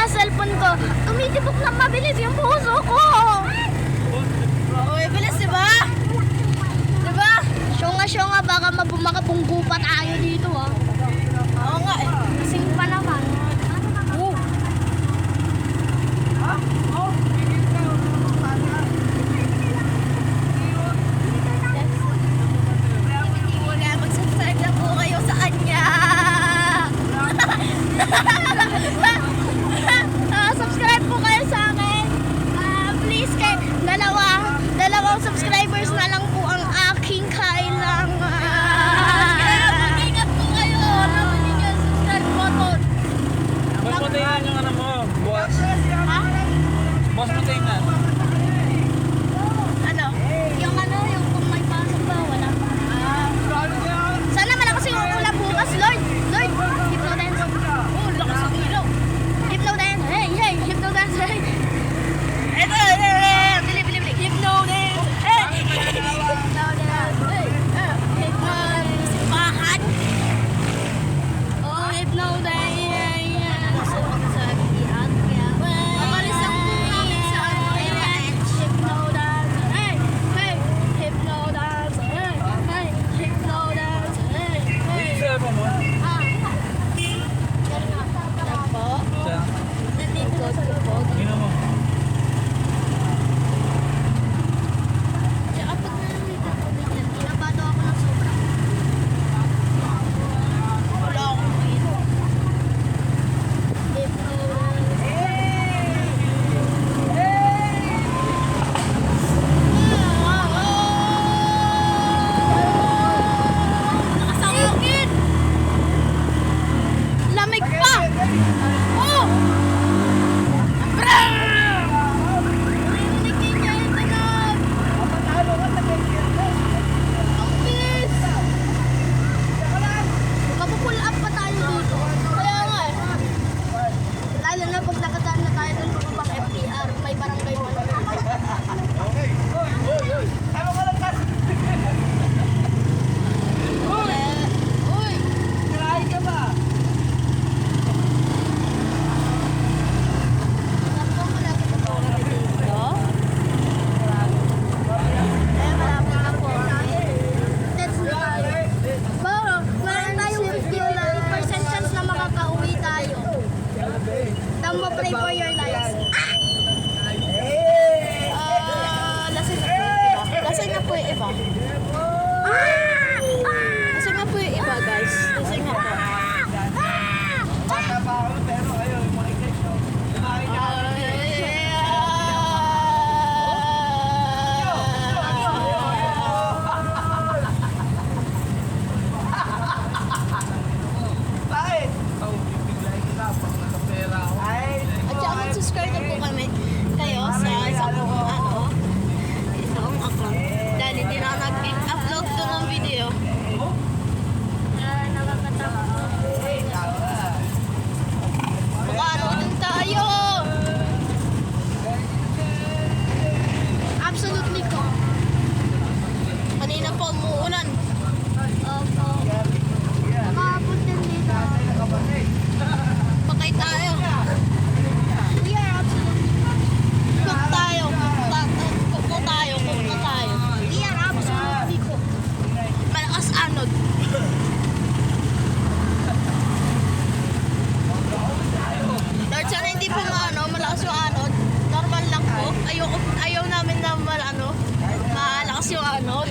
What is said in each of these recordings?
sa cellphone ko. Tumitibok na mabilis yung puso ko. Uy, bilis, diba? Diba? Syonga, baka makabunggo pa tayo dito ah. Oo nga eh. Kasing pa naman. Kaya mag-subscribe na po kayo sa kanya. Subscribe po kayo sa akin. Please, dalawang subscribers na lang po ang aking kailangan. Mag-ingat po kayo. Naman ninyo yung subscribe button. Boss mo tingnan yung ano mo, buwas. Ha? Boss mo tingnan. Ano? Yung kung may pasok ba, wala. Sana malakas yung ulan bukas, Lord. Lord, hypno dance. Oh, lakas ang ilaw. Hypno dance. Hey, hypno dance. Hey. Ito, bili. Hypno dance. Hey. Hypno dance. Hey. Simbahan. Oh, hypno dance. Mamalis ang namin sa ano. Hypno dance. Hey. Hypno dance. Hey. Hypno dance. Hey. Isa pa mo. Ah. Po. Isa. Nandito sa po. Ino mo. Tsaka pag nandito, Kinabado ako ng sobra. wala akong pino. Nakasangin! Lamig pa! Oh! Narinig niya yung tunog! Ang bilis! Mapupull up pa tayo dito. Kaya nga eh. Lalo na pag nakadaan na tayo dun pababang FPR, may barangay mo. Uy! Sakto mo na kita po kami dito. Eh, malapit na po kami. Let's go tayo. Bro, meron tayong 50% chance na makakauwi tayo. Tambo, pray for your lives. Lasing na po yung iba. Lasing na po yung iba. Lasing na po yung iba, guys. Lasing na po. At saka mag-subscribe na po kami kayo sa isang account. Dahil hindi na ako nag-upload doon ng video. Baka ano din tayo. Absolutely ko. Kanina pa umuulan. Opo. Nakabot din dito. Patay tayo. We are absolutely Cook tayo. Cook na tayo. We are absolutely ko. Malakas anod. Lord, sana hindi po malakas yung anod. Normal lang po. Ayaw namin na malakas yung anod.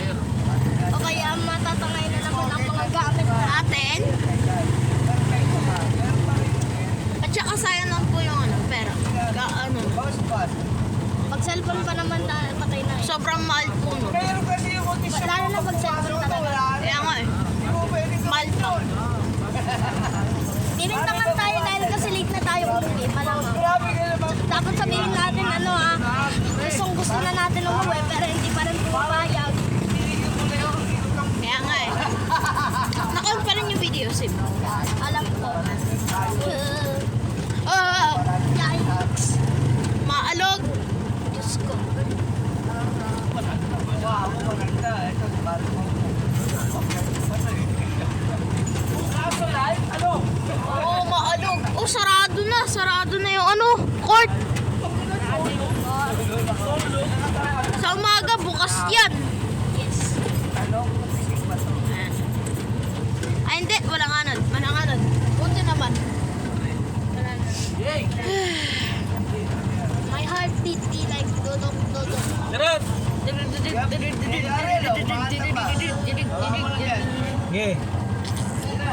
O kaya matatangay na naman ang mga gamit natin. At saka sayang lang po yung pera. Pag cellphone pa naman patay na eh. Sobrang mahal po no. Lalo na pag cellphone talaga. Kaya nga eh. Mahal pa. Tinintangan tayo dahil kasi late na tayo umuwi. Malamang. Dapat sabihin natin gusto na natin umuwi pero hindi pa rin pumapayag. Kaya nga eh. Naka-on pa rin yung video, Sim. Alam ko. Yikes. Maalog. Diyos ko. Heart! Sa umaga, bukas yan. Yes. Ay, hindi. Walang anod. Walang anod. Buti naman. My heart beat me like dudok dudok. Charot! Okay.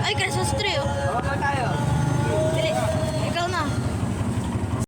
Ay, Christmas tree, oh. Tayo.